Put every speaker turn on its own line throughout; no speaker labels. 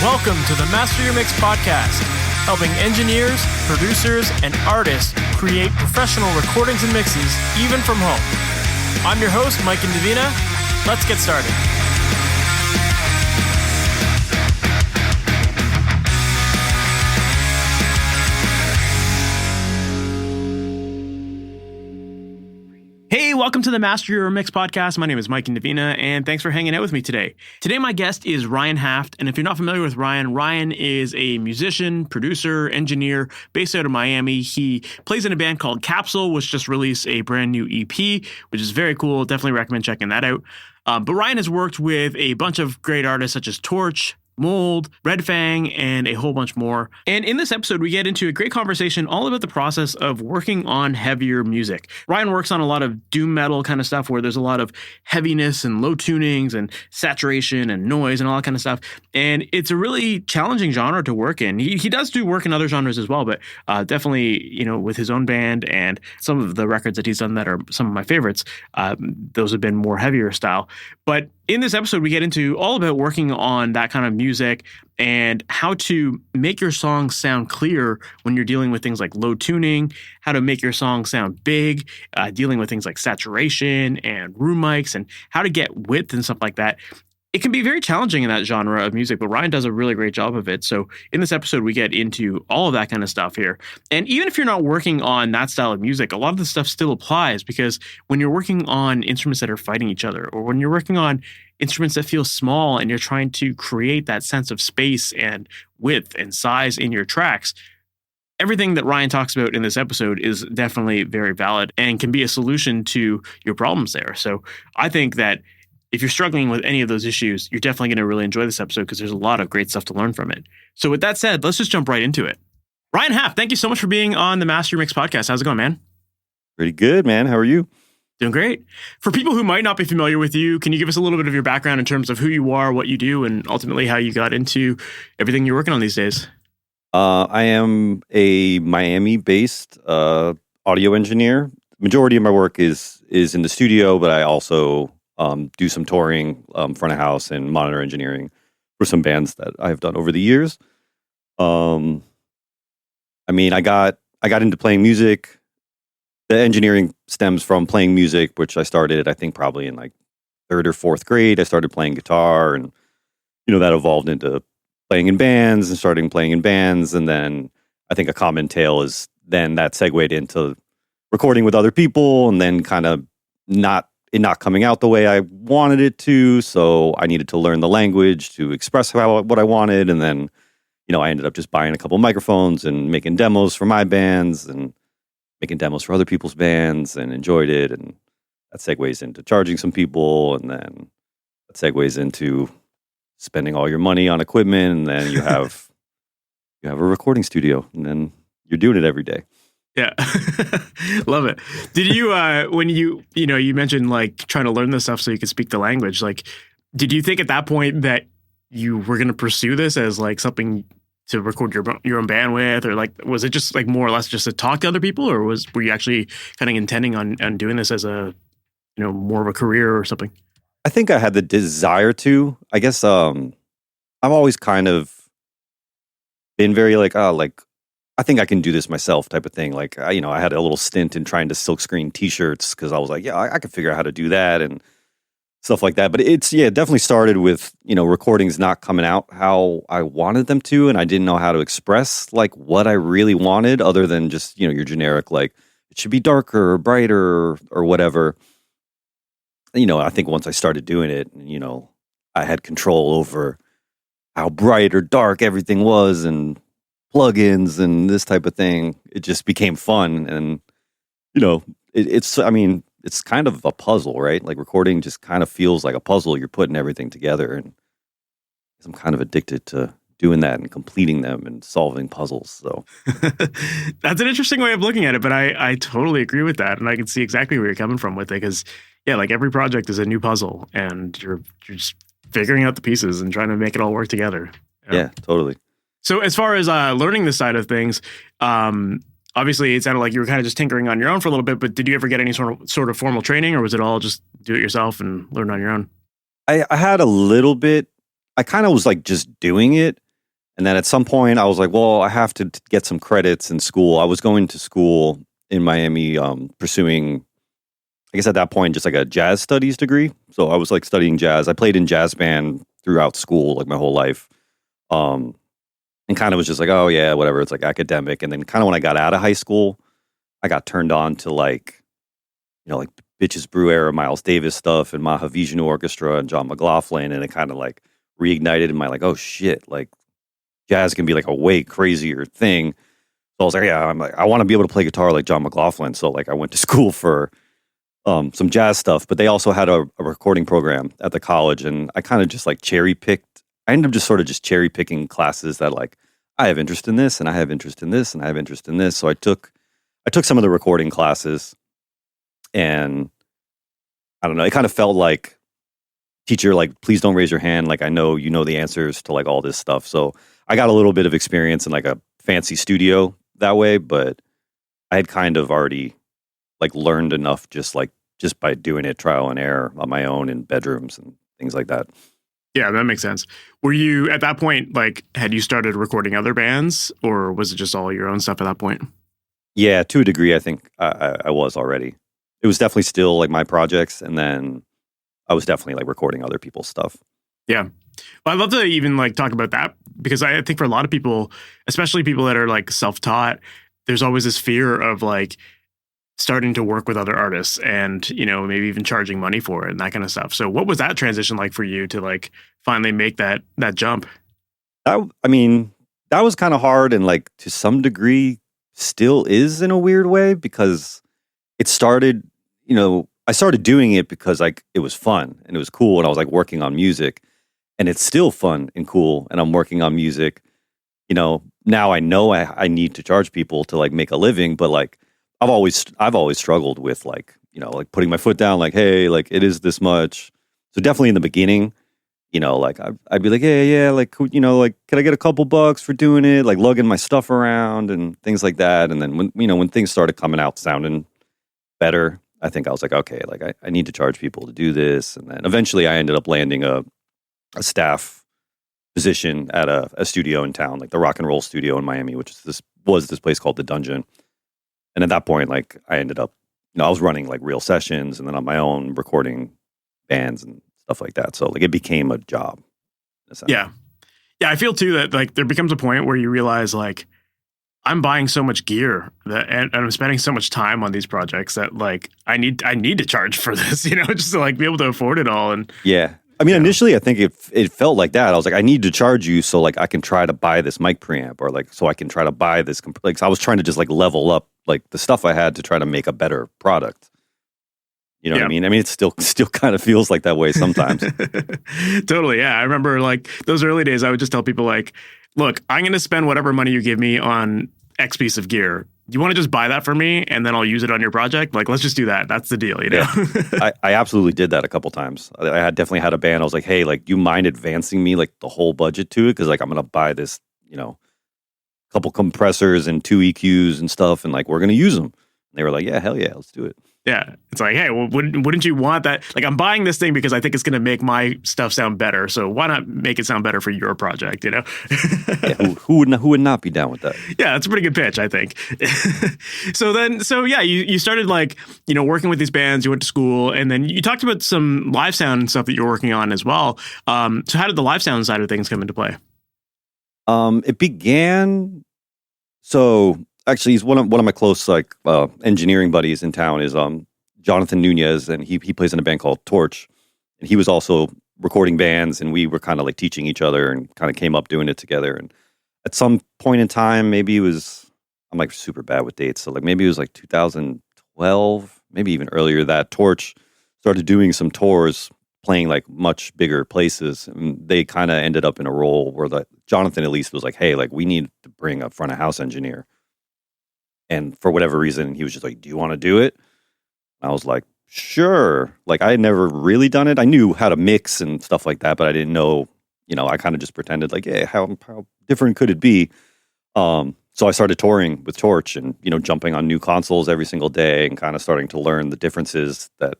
Welcome to the Master Your Mix podcast, helping engineers, producers, and artists create professional recordings and mixes, even from home. I'm your host, Mike and Davina. Let's get started. Hey, welcome to the Master Your Mix podcast. My name is Mike and Davina, and thanks for hanging out with me today. Today, my guest is Ryan Haft, and if you're not familiar with Ryan, Ryan is a musician, producer, engineer based out of Miami. He plays in a band called Capsule, which just released a brand new EP, which is very cool. Definitely recommend checking that out. But Ryan has worked with a bunch of great artists such as Torche, Mold, Red Fang, and a whole bunch more. And in this episode, we get into a great conversation all about the process of working on heavier music. Ryan works on a lot of doom metal kind of stuff where there's a lot of heaviness and low tunings and saturation and noise and all that kind of stuff. And it's a really challenging genre to work in. He does do work in other genres as well, but definitely, with his own band and some of the records that he's done that are some of my favorites, those have been more heavier style. But in this episode, we get into all about working on that kind of music and how to make your song sound clear when you're dealing with things like low tuning, how to make your song sound big, dealing with things like saturation and room mics, and how to get width and stuff like that. It can be very challenging in that genre of music, but Ryan does a really great job of it. So in this episode, we get into all of that kind of stuff here. And even if you're not working on that style of music, a lot of the stuff still applies, because when you're working on instruments that are fighting each other, or when you're working on instruments that feel small and you're trying to create that sense of space and width and size in your tracks, everything that Ryan talks about in this episode is definitely very valid and can be a solution to your problems there. So I think that if you're struggling with any of those issues, you're definitely going to really enjoy this episode because there's a lot of great stuff to learn from it. So with that said, let's just jump right into it. Ryan Haft, thank you so much for being on the Master Your Mix podcast. How's it going, man?
Pretty good, man. How are you?
Doing great. For people who might not be familiar with you, can you give us a little bit of your background in terms of who you are, what you do, and ultimately how you got into everything you're working on these days?
I am a Miami-based audio engineer. Majority of my work is in the studio, but I also do some touring, front of house, and monitor engineering for some bands that I've done over the years. I got into playing music. The engineering stems from playing music, which I started, I think, probably in like 3rd or 4th grade. I started playing guitar, and that evolved into playing in bands and starting playing in bands. And then I think a common tale is then that segued into recording with other people, and then kind of not coming out the way I wanted it to. So I needed to learn the language to express what I wanted. And then, I ended up just buying a couple microphones and making demos for my bands and making demos for other people's bands, and enjoyed it. And that segues into charging some people. And then that segues into spending all your money on equipment. And then you have a recording studio, and then you're doing it every day.
Yeah. Love it. Did you, when you mentioned like trying to learn this stuff so you could speak the language, like, did you think at that point that you were going to pursue this as like something to record your own band with, or like, was it just like more or less just to talk to other people, or were you actually kind of intending on doing this as a, more of a career or something?
I think I had the desire to. I guess I've always kind of been very like, I think I can do this myself type of thing. Like, I had a little stint in trying to silkscreen t-shirts because I was like, yeah, I could figure out how to do that and stuff like that. But it definitely started with, recordings not coming out how I wanted them to. And I didn't know how to express like what I really wanted other than just, your generic, like it should be darker or brighter or whatever. I think once I started doing it, I had control over how bright or dark everything was and plugins and this type of thing. It just became fun. And, it's kind of a puzzle, right? Like recording just kind of feels like a puzzle. You're putting everything together, and I'm kind of addicted to doing that and completing them and solving puzzles. So
that's an interesting way of looking at it, but I totally agree with that. And I can see exactly where you're coming from with it. Cause like every project is a new puzzle, and you're just figuring out the pieces and trying to make it all work together.
Yeah, totally.
So as far as learning this side of things, obviously it sounded like you were kind of just tinkering on your own for a little bit, but did you ever get any sort of formal training, or was it all just do it yourself and learn on your own?
I had a little bit. I kind of was like just doing it. And then at some point, I was like, well, I have to get some credits in school. I was going to school in Miami, pursuing, I guess at that point, just like a jazz studies degree. So I was like studying jazz. I played in jazz band throughout school, like my whole life. And kind of was just like, oh yeah, whatever. It's like academic. And then kind of when I got out of high school, I got turned on to like, like Bitches Brew era Miles Davis stuff and Mahavishnu Orchestra and John McLaughlin. And it kind of like reignited in my like, oh shit, like jazz can be like a way crazier thing. So I was like, yeah, I'm like, I want to be able to play guitar like John McLaughlin. So like I went to school for some jazz stuff, but they also had a recording program at the college, and I kind of just like cherry picked. I ended up just sort of just cherry picking classes that like I have interest in this, and I have interest in this, and I have interest in this. So I took some of the recording classes, and I don't know, it kind of felt like teacher, like, please don't raise your hand. Like, I know you know the answers to like all this stuff. So I got a little bit of experience in like a fancy studio that way, but I had kind of already like learned enough just by doing it trial and error on my own in bedrooms and things like that.
Yeah, that makes sense. Were you at that point, like, had you started recording other bands, or was it just all your own stuff at that point?
Yeah, to a degree, I think I was already. It was definitely still like my projects, and then I was definitely like recording other people's stuff.
Yeah. Well, I'd love to even like talk about that, because I think for a lot of people, especially people that are like self-taught, there's always this fear of like starting to work with other artists and, maybe even charging money for it and that kind of stuff. So what was that transition like for you to like finally make that jump?
That was kind of hard, and like to some degree still is in a weird way, because it started, I started doing it because like it was fun and it was cool, and I was like working on music, and it's still fun and cool, and I'm working on music. Now I know I need to charge people to like make a living, but like I've always struggled with like, like putting my foot down, like, hey, like it is this much. So definitely in the beginning, like I'd be like, yeah, like, like, can I get a couple bucks for doing it? Like lugging my stuff around and things like that. And then when things started coming out sounding better, I think I was like, okay, like I need to charge people to do this. And then eventually I ended up landing a staff position at a studio in town, like the rock and roll studio in Miami, which was this place called the Dungeon. And at that point, like I ended up, I was running like real sessions, and then on my own recording bands and stuff like that. So like it became a job.
Yeah. Yeah. I feel too that like there becomes a point where you realize like I'm buying so much gear and I'm spending so much time on these projects that like I need to charge for this, just to like be able to afford it all. And
yeah. Initially, I think it felt like that. I was like, I need to charge you so like I can try to buy this mic preamp, or like so I can try to buy this. Like so I was trying to just like level up like the stuff I had to try to make a better product. You know what I mean? It still kind of feels like that way sometimes.
Totally, yeah. I remember like those early days. I would just tell people like, look, I'm going to spend whatever money you give me on X piece of gear. You want to just buy that for me, and then I'll use it on your project? Like, let's just do that. That's the deal, Yeah.
I absolutely did that a couple times. I had definitely had a band. I was like, hey, like, you mind advancing me like the whole budget to it? Because like I'm gonna buy this, couple compressors and 2 EQs and stuff, and like we're gonna use them. And they were like, yeah, hell yeah, let's do it.
Yeah, it's like, hey, well, wouldn't you want that? Like, I'm buying this thing because I think it's going to make my stuff sound better. So why not make it sound better for your project?
Yeah, who would not be down with that?
Yeah, that's a pretty good pitch, I think. So yeah, you started like working with these bands. You went to school, and then you talked about some live sound and stuff that you're working on as well. So how did the live sound side of things come into play?
It began. So actually, he's one of my close like engineering buddies in town is Jonathan Nunez, and he plays in a band called Torche, and he was also recording bands, and we were kind of like teaching each other and kind of came up doing it together. And at some point in time, maybe it was, I'm like super bad with dates, so like maybe it was like 2012, maybe even earlier, that Torche started doing some tours, playing like much bigger places, and they kind of ended up in a role where Jonathan at least was like, hey, like we need to bring a front of house engineer. And for whatever reason, he was just like, do you want to do it? I was like, sure. Like I had never really done it. I knew how to mix and stuff like that, but I didn't know, I kind of just pretended like, yeah, how different could it be? So I started touring with Torche and, jumping on new consoles every single day and kind of starting to learn the differences that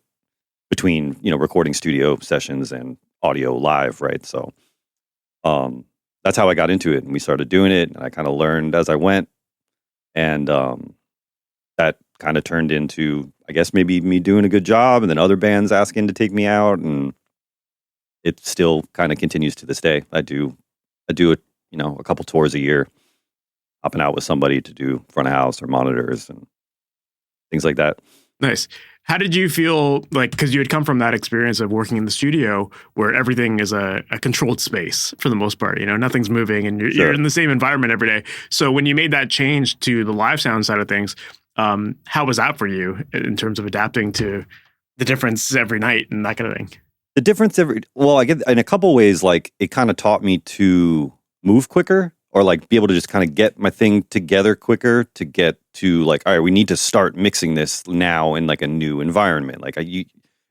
between, recording studio sessions and audio live, right? So that's how I got into it. And we started doing it, and I kind of learned as I went. And that kind of turned into, I guess, maybe me doing a good job, and then other bands asking to take me out. And it still kind of continues to this day. I do it, a couple tours a year, hopping out with somebody to do front of house or monitors and things like that.
Nice. How did you feel, like, because you had come from that experience of working in the studio where everything is a controlled space for the most part, nothing's moving, and you're in the same environment every day. So when you made that change to the live sound side of things, how was that for you in terms of adapting to the difference every night and that kind of thing?
The difference I get in a couple ways, like it kind of taught me to move quicker, or like be able to just kind of get my thing together quicker to get to like, all right, we need to start mixing this now in like a new environment. Like in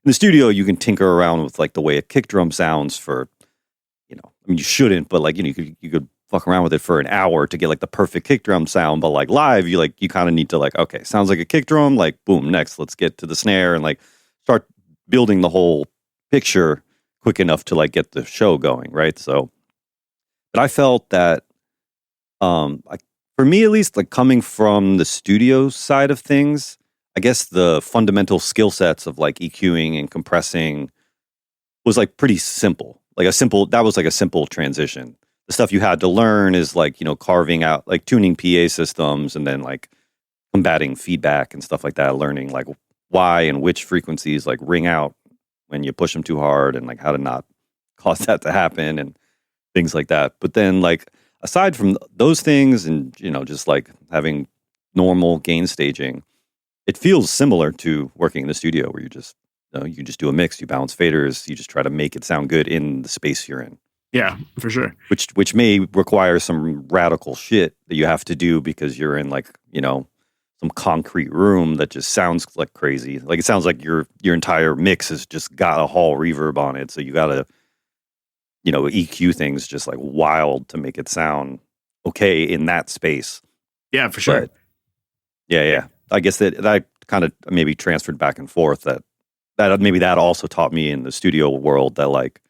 the studio, you can tinker around with like the way a kick drum sounds for, you shouldn't, but like, you could fuck around with it for an hour to get like the perfect kick drum sound. But like live, you kind of need to like, okay, sounds like a kick drum, like boom, next, let's get to the snare and like start building the whole picture quick enough to like get the show going. Right. So, but I felt that, for me at least, like coming from the studio side of things, I guess the fundamental skill sets of like EQing and compressing was like pretty simple. That was like a simple transition. The stuff you had to learn is like, carving out, like tuning PA systems, and then like combating feedback and stuff like that, learning like why and which frequencies like ring out when you push them too hard, and like how to not cause that to happen and things like that. But then like, aside from those things and, just like having normal gain staging, it feels similar to working in the studio where you just do a mix, you balance faders, you just try to make it sound good in the space you're in.
Yeah, for sure.
Which may require some radical shit that you have to do because you're in like, some concrete room that just sounds like crazy. Like it sounds like your entire mix has just got a hall reverb on it. So you got to, EQ things just like wild to make it sound okay in that space.
Yeah, for sure. But,
yeah. I guess that kind of maybe transferred back and forth. That maybe that also taught me in the studio world that like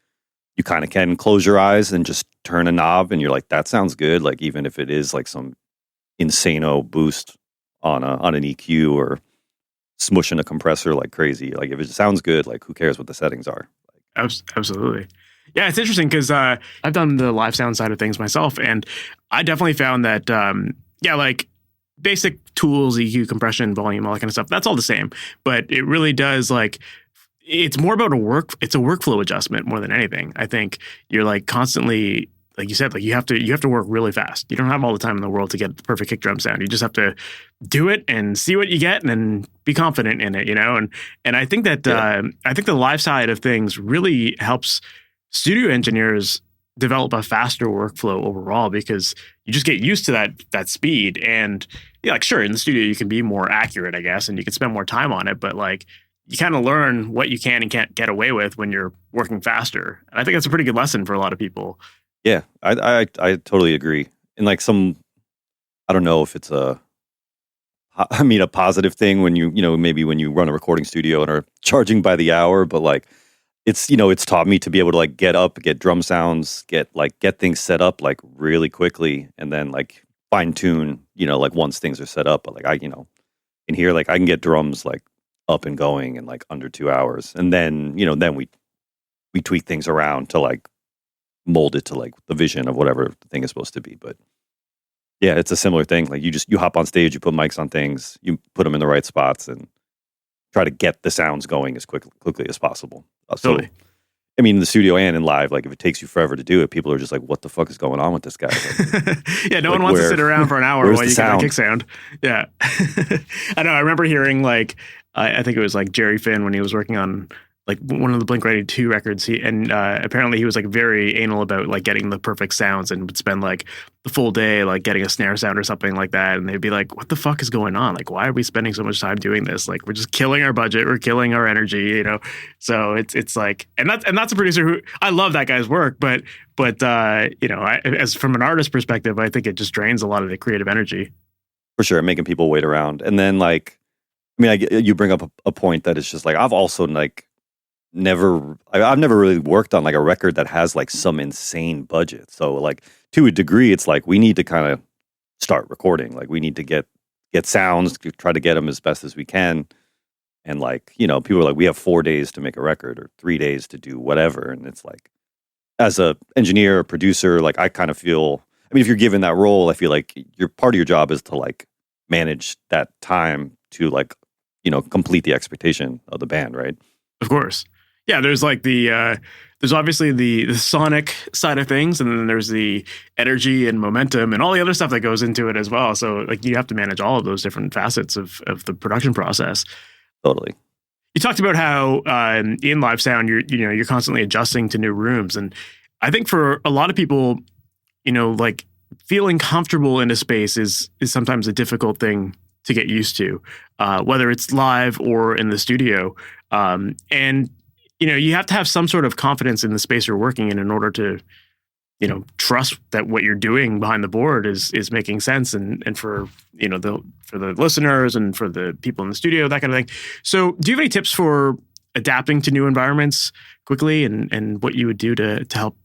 you kind of can close your eyes and just turn a knob and you're like, that sounds good. Like even if it is like some insano boost on an EQ or smushing a compressor like crazy. Like if it sounds good, like who cares what the settings are?
Absolutely. Yeah, it's interesting because I've done the live sound side of things myself, and I definitely found that, like basic tools, EQ, compression, volume, all that kind of stuff, that's all the same. But it really does like, it's more about it's a workflow adjustment more than anything. I think you're like constantly, like you said, like you have to work really fast. You don't have all the time in the world to get the perfect kick drum sound. You just have to do it and see what you get and then be confident in it, And I think that I think the live side of things really helps studio engineers develop a faster workflow overall because you just get used to that speed. And like sure, in the studio you can be more accurate, I guess, and you can spend more time on it, but like you kind of learn what you can and can't get away with when you're working faster. And I think that's a pretty good lesson for a lot of people.
Yeah, I totally agree. And like I don't know if it's a positive thing when maybe when you run a recording studio and are charging by the hour, but like it's taught me to be able to like get up, get drum sounds, get things set up like really quickly, and then like fine tune, like once things are set up. But like in here, like I can get drums like up and going in like under 2 hours, and then then we tweak things around to like mold it to like the vision of whatever the thing is supposed to be. But yeah, it's a similar thing. Like you hop on stage, you put mics on things, you put them in the right spots, and try to get the sounds going as quickly as possible.
Totally.
So, I mean, in the studio and in live, like if it takes you forever to do it, people are just like, "What the fuck is going on with this guy?" Like,
yeah, no one wants to sit around for an hour while you get a kick sound. Yeah, I know. I remember hearing like I think it was like Jerry Finn when he was working on like one of the Blink-182 records. Apparently he was like very anal about like getting the perfect sounds and would spend like the full day like getting a snare sound or something like that. And they'd be like, "What the fuck is going on? Like, why are we spending so much time doing this? Like, we're just killing our budget. We're killing our energy, So it's like, and that's a producer who I love that guy's work, but as from an artist perspective, I think it just drains a lot of the creative energy.
For sure, making people wait around, and then like, I mean, you bring up a point that is just like I've also like I've never really worked on like a record that has like some insane budget. So like to a degree, it's like we need to kind of start recording. Like we need to get sounds, try to get them as best as we can. And like, people are like, we have 4 days to make a record or 3 days to do whatever. And it's like, as a engineer, producer, like I kind of feel, I mean, if you're given that role, I feel like part of your job is to like manage that time to like, complete the expectation of the band, right?
Of course. Yeah, there's like there's obviously the sonic side of things, and then there's the energy and momentum and all the other stuff that goes into it as well. So like you have to manage all of those different facets of the production process.
Totally.
You talked about how in live sound you're constantly adjusting to new rooms, and I think for a lot of people, like feeling comfortable in a space is sometimes a difficult thing to get used to, whether it's live or in the studio, and you have to have some sort of confidence in the space you're working in order to, trust that what you're doing behind the board is making sense and for, for the listeners and for the people in the studio, that kind of thing. So do you have any tips for adapting to new environments quickly and what you would do to help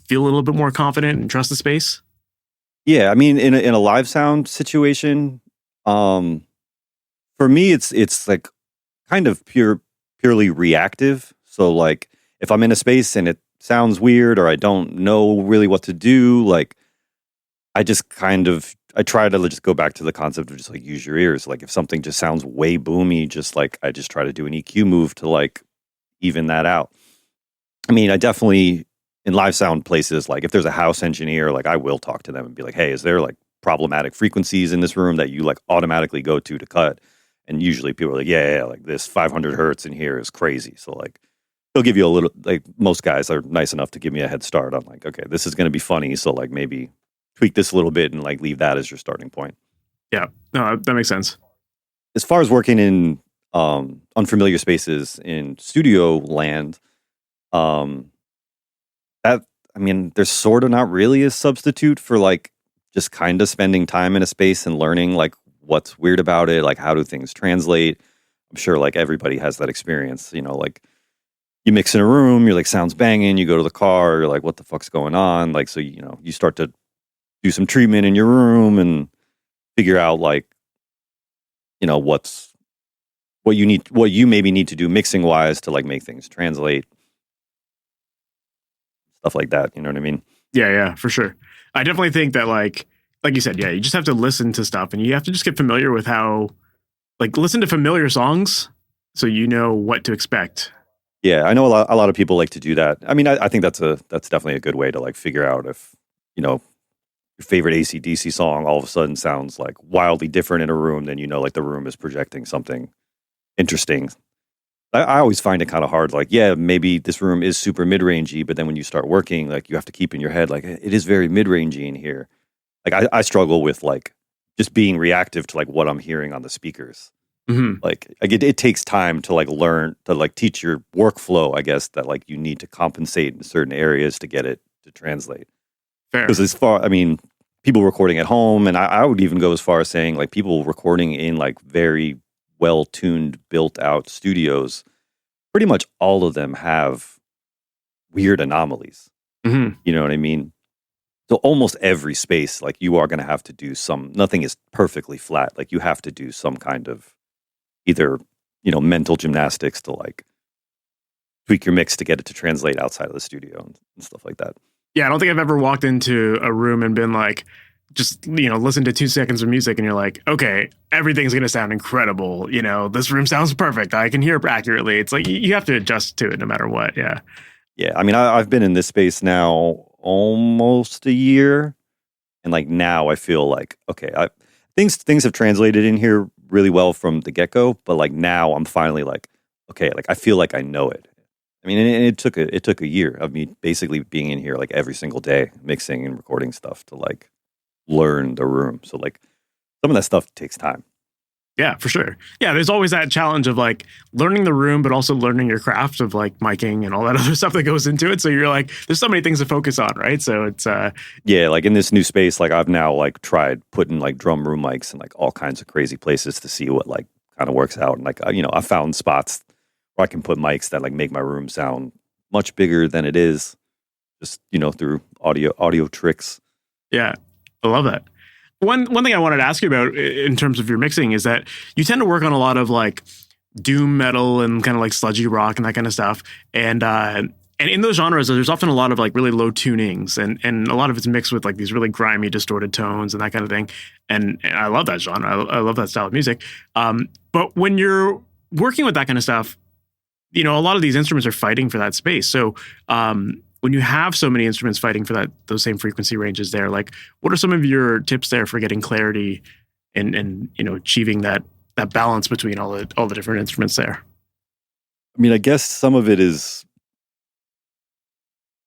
feel a little bit more confident and trust the space?
Yeah. I mean, in a live sound situation, for me, it's like kind of purely reactive. So like if I'm in a space and it sounds weird or I don't know really what to do, like I try to just go back to the concept of just like use your ears. Like if something just sounds way boomy, I just try to do an EQ move to like even that out. I mean, I definitely in live sound places, like if there's a house engineer, like I will talk to them and be like, hey, is there like problematic frequencies in this room that you like automatically go to cut? And usually people are like, yeah, like this 500 hertz in here is crazy. So like they'll give you a little, like most guys are nice enough to give me a head start on like, okay, this is going to be funny. So like maybe tweak this a little bit and like leave that as your starting point.
Yeah, no, that makes sense.
As far as working in unfamiliar spaces in studio land, there's sort of not really a substitute for like just kind of spending time in a space and learning like what's weird about it, like how do things translate. I'm sure like everybody has that experience, like you mix in a room, you're like sounds banging, you go to the car, you're like what the fuck's going on, like so you start to do some treatment in your room and figure out like what you maybe need to do mixing wise to like make things translate, stuff like that. You know what I mean?
Yeah, for sure. I definitely think that like you said, yeah, you just have to listen to stuff and you have to just get familiar with how, like, listen to familiar songs so you know what to expect.
Yeah, I know a lot of people like to do that. I mean, I think that's definitely a good way to like figure out if, your favorite AC/DC song all of a sudden sounds like wildly different in a room than like the room is projecting something interesting. I always find it kind of hard. Like, yeah, maybe this room is super mid-rangey, but then when you start working, like you have to keep in your head, like it is very mid-rangey in here. Like I struggle with like just being reactive to like what I'm hearing on the speakers.
Mm-hmm.
Like it takes time to like learn to like teach your workflow, I guess, that like you need to compensate in certain areas to get it to translate.
Fair.
Because people recording at home, and I would even go as far as saying like people recording in like very well-tuned, built-out studios, pretty much all of them have weird anomalies.
Mm-hmm.
You know what I mean? So almost every space, like you are going to have to do nothing is perfectly flat. Like you have to do some kind of either, mental gymnastics to like tweak your mix to get it to translate outside of the studio and stuff like that.
Yeah, I don't think I've ever walked into a room and been like, just, listen to 2 seconds of music and you're like, okay, everything's going to sound incredible. This room sounds perfect. I can hear accurately. It's like you have to adjust to it no matter what. Yeah.
Yeah. I mean, I've been in this space now almost a year. And like now I feel like, okay, things have translated in here really well from the get-go. But like now I'm finally like, okay, like I feel like I know it. I mean, and it took a year of me basically being in here like every single day, mixing and recording stuff to like learn the room. So like some of that stuff takes time.
Yeah, for sure. Yeah, there's always that challenge of like learning the room, but also learning your craft of like miking and all that other stuff that goes into it. So you're like, there's so many things to focus on, right? So it's
yeah, like in this new space, like I've now like tried putting like drum room mics in like all kinds of crazy places to see what like kind of works out. And like I found spots or I can put mics that like make my room sound much bigger than it is, just through audio tricks.
Yeah, I love that. One thing I wanted to ask you about in terms of your mixing is that you tend to work on a lot of like doom metal and kind of like sludgy rock and that kind of stuff. And in those genres, there's often a lot of like really low tunings and a lot of it's mixed with like these really grimy, distorted tones and that kind of thing. And I love that genre. I love that style of music. But when you're working with that kind of stuff, a lot of these instruments are fighting for that space. So when you have so many instruments fighting for those same frequency ranges there, like what are some of your tips there for getting clarity and achieving that balance between all the different instruments there?
I mean, I guess some of it is,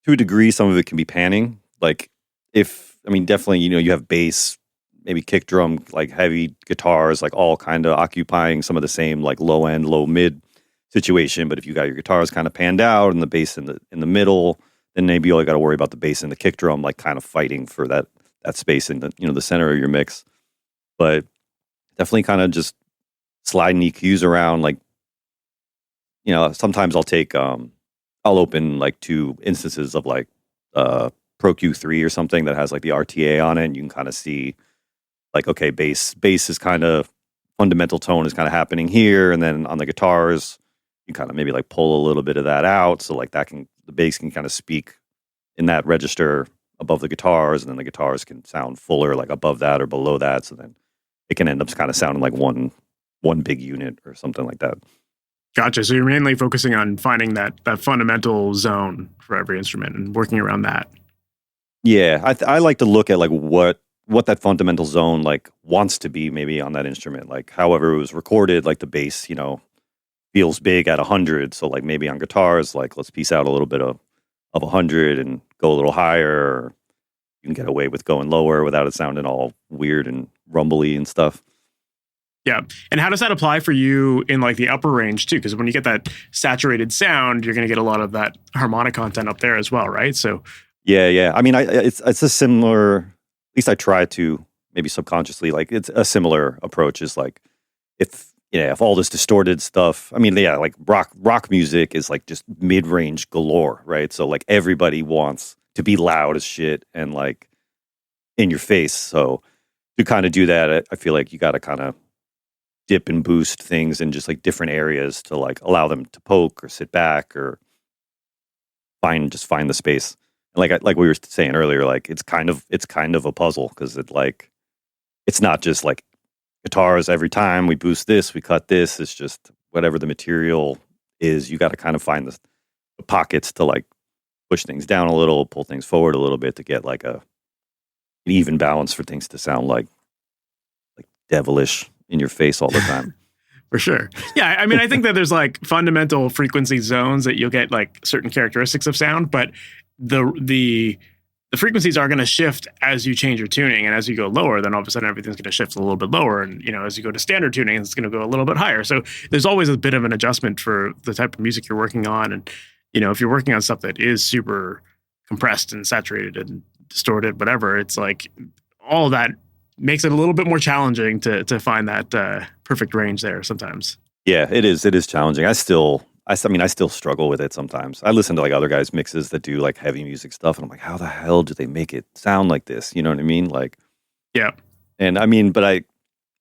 to a degree, some of it can be panning. Like definitely, you have bass, maybe kick drum, like heavy guitars, like all kind of occupying some of the same like low end, low mid situation. But if you got your guitars kind of panned out and the bass in the middle, then maybe you only got to worry about the bass and the kick drum, like kind of fighting for that space in the center of your mix. But definitely kind of just sliding EQs around. Like, sometimes I'll take, I'll open like 2 instances of like Pro Q3 or something that has like the RTA on it. And you can kind of see like, okay, bass is kind of fundamental tone is kind of happening here. And then on the guitars, you kind of maybe like pull a little bit of that out. So like the bass can kind of speak in that register above the guitars, and then the guitars can sound fuller like above that or below that. So then it can end up kind of sounding like one big unit or something like that.
Gotcha. So you're mainly focusing on finding that fundamental zone for every instrument and working around that.
Yeah, I like to look at like what that fundamental zone like wants to be maybe on that instrument. Like however it was recorded, like the bass, feels big at 100. So like maybe on guitars, like let's piece out a little bit of 100 and go a little higher. Or you can get away with going lower without it sounding all weird and rumbly and stuff.
Yeah. And how does that apply for you in like the upper range too? Because when you get that saturated sound, you're going to get a lot of that harmonic content up there as well, right? So
yeah. I mean, it's a similar, at least I try to maybe subconsciously, like it's a similar approach is like if all this distorted stuff, I mean, yeah, like rock music is like just mid-range galore, right? So like everybody wants to be loud as shit and like in your face. So to kind of do that, I feel like you got to kind of dip and boost things in just like different areas to like allow them to poke or sit back or find the space. And like we were saying earlier, like it's kind of a puzzle because it's not just like guitars every time we boost this, we cut this. It's just whatever the material is. You got to kind of find the pockets to like push things down a little, pull things forward a little bit to get like an even balance for things to sound like devilish in your face all the time.
For sure. Yeah. I mean, I think that there's like fundamental frequency zones that you'll get like certain characteristics of sound, but the frequencies are going to shift as you change your tuning. And as you go lower, then all of a sudden everything's going to shift a little bit lower. And, as you go to standard tuning, it's going to go a little bit higher. So there's always a bit of an adjustment for the type of music you're working on. And, if you're working on stuff that is super compressed and saturated and distorted, whatever, it's like all of that makes it a little bit more challenging to find that perfect range there sometimes.
Yeah, it is. It is challenging. I still struggle with it sometimes. I listen to like other guys' mixes that do like heavy music stuff, and I'm like, how the hell do they make it sound like this? You know what I mean? Like,
yeah.
And I mean, but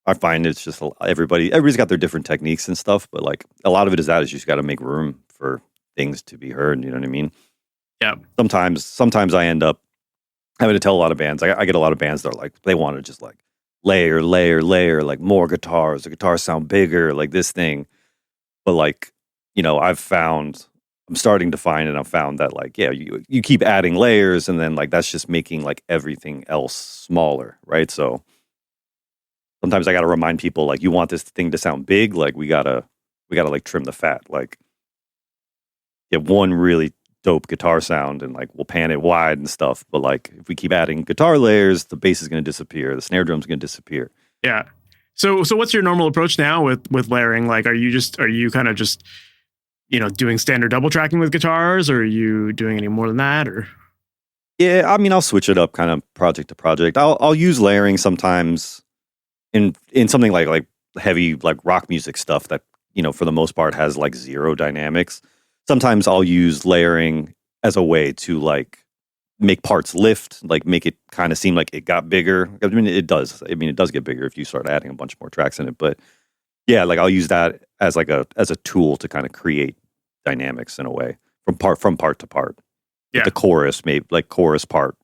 I find it's just everybody's got their different techniques and stuff, but like a lot of it is you just got to make room for things to be heard. You know what I mean?
Yeah.
Sometimes I end up having to tell a lot of bands. I get a lot of bands that are like, they want to just like layer, like more guitars. The guitars sound bigger, like this thing. But like, I've starting to find and I've found that like, yeah, you keep adding layers and then like that's just making like everything else smaller, right? So sometimes I got to remind people like, you want this thing to sound big, like we gotta like trim the fat, like get one really dope guitar sound and like we'll pan it wide and stuff. But like if we keep adding guitar layers, the bass is going to disappear, the snare drum's going to disappear.
Yeah. So what's your normal approach now with layering? Like, are you kind of just doing standard double tracking with guitars, or are you doing any more than that? Or
yeah, I mean, I'll switch it up kind of project to project. I'll use layering sometimes in something like heavy like rock music stuff that for the most part has like zero dynamics. Sometimes I'll use layering as a way to like make parts lift, like make it kind of seem like it got bigger. I mean, it does. I mean, it does get bigger if you start adding a bunch more tracks in it. But yeah, like I'll use that as like as a tool to kind of create dynamics in a way from part to part.
Yeah.
The chorus part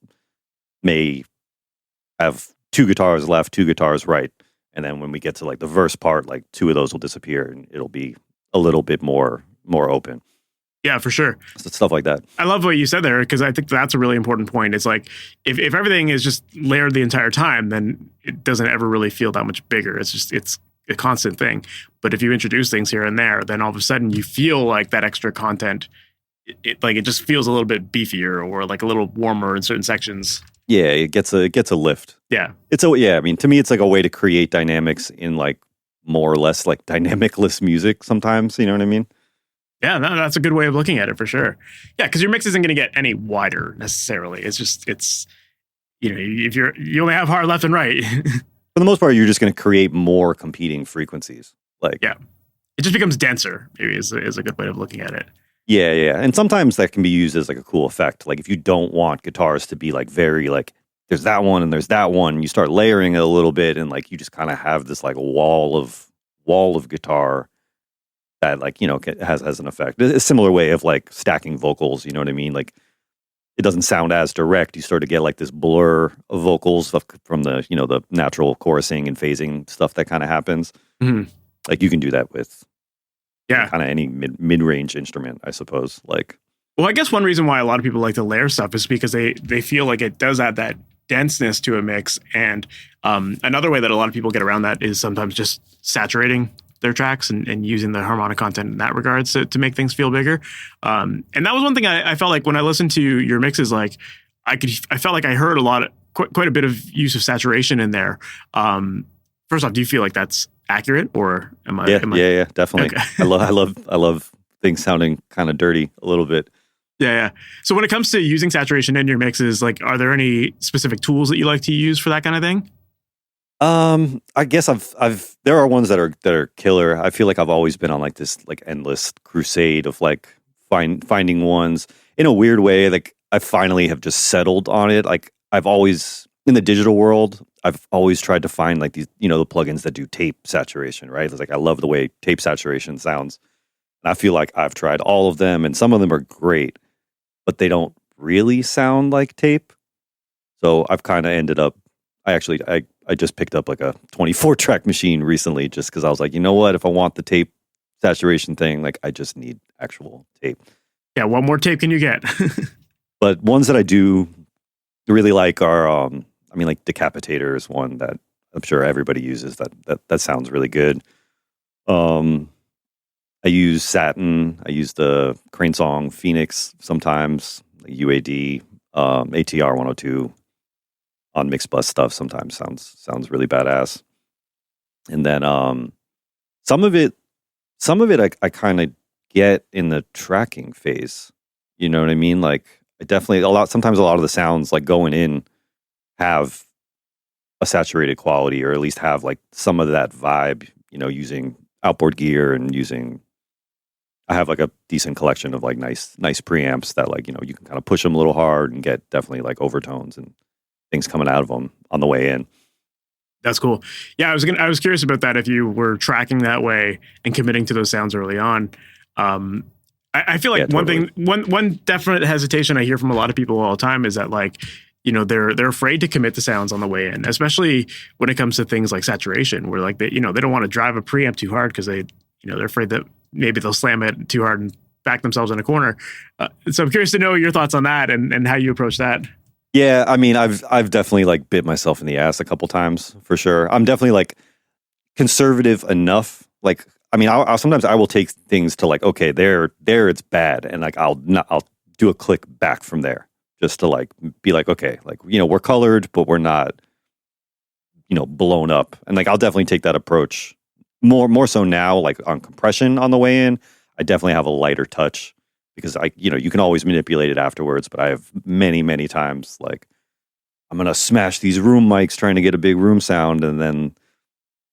may have 2 guitars left, 2 guitars right, and then when we get to like the verse part, like 2 of those will disappear, and it'll be a little bit more open.
Yeah, for sure.
So stuff like that.
I love what you said there, because I think that's a really important point. It's like if everything is just layered the entire time, then it doesn't ever really feel that much bigger. It's a constant thing. But if you introduce things here and there, then all of a sudden you feel like that extra content, it just feels a little bit beefier or like a little warmer in certain sections.
Yeah, it gets a lift.
Yeah.
I mean, to me, it's like a way to create dynamics in like more or less like dynamic-less music sometimes. You know what I mean?
Yeah, that's a good way of looking at it for sure. Yeah, because your mix isn't going to get any wider necessarily. It's if you only have hard left and right.
For the most part, you're just going to create more competing frequencies. Like,
yeah, it just becomes denser. Maybe is a good way of looking at it.
Yeah, and sometimes that can be used as like a cool effect. Like if you don't want guitars to be like very like there's that one and there's that one, you start layering it a little bit, and like you just kind of have this like wall of guitar that like has an effect. A similar way of like stacking vocals. You know what I mean? Like it doesn't sound as direct. You start to get like this blur of vocals from the the natural chorusing and phasing stuff that kind of happens.
Mm-hmm.
Like you can do that with kind of any mid-range instrument, I suppose. Like,
well, I guess one reason why a lot of people like to layer stuff is because they feel like it does add that denseness to a mix. And another way that a lot of people get around that is sometimes just saturating their tracks and using the harmonic content in that regards to make things feel bigger. And that was one thing I felt like when I listened to your mixes, like I felt like I heard quite a bit of use of saturation in there. First off, do you feel like that's accurate, or am I?
Yeah, definitely. Okay. I love things sounding kind of dirty a little bit.
Yeah. So when it comes to using saturation in your mixes, like, are there any specific tools that you like to use for that kind of thing?
I guess there are ones that are killer. I feel like I've always been on like this like endless crusade of like finding ones in a weird way. Like I finally have just settled on it. Like I've always in the digital world, I've always tried to find like these, the plugins that do tape saturation, right? It's like I love the way tape saturation sounds. And I feel like I've tried all of them, and some of them are great, but they don't really sound like tape. So I've kind of ended up I just picked up like a 24-track machine recently just because I was like, you know what? If I want the tape saturation thing, like I just need actual tape.
Yeah, what more tape can you get?
But ones that I do really like are, like Decapitator is one that I'm sure everybody uses that sounds really good. I use Satin. I use the Crane Song Phoenix sometimes, like UAD, ATR 102. On mix bus stuff sometimes sounds really badass. And then some of it I kind of get in the tracking phase. You know what I mean? Like I definitely sometimes a lot of the sounds like going in have a saturated quality, or at least have like some of that vibe, using outboard gear and I have like a decent collection of like nice preamps that like, you can kind of push them a little hard and get definitely like overtones and things coming out of them on the way in.
That's cool. Yeah, I was curious about that, if you were tracking that way and committing to those sounds early on. I feel like one definite hesitation I hear from a lot of people all the time is that like, they're afraid to commit to sounds on the way in, especially when it comes to things like saturation, where like they don't want to drive a preamp too hard because they're afraid that maybe they'll slam it too hard and back themselves in a corner. So I'm curious to know your thoughts on that and how you approach that.
Yeah, I mean, I've definitely like bit myself in the ass a couple times for sure. I'm definitely like conservative enough. Like, I mean, I'll sometimes I will take things to like, okay, there it's bad, and like I'll do a click back from there just to like be like, okay, like we're colored, but we're not blown up, and like I'll definitely take that approach more so now. Like on compression on the way in, I definitely have a lighter touch. Because you can always manipulate it afterwards, but I have many times like I'm gonna smash these room mics trying to get a big room sound, and then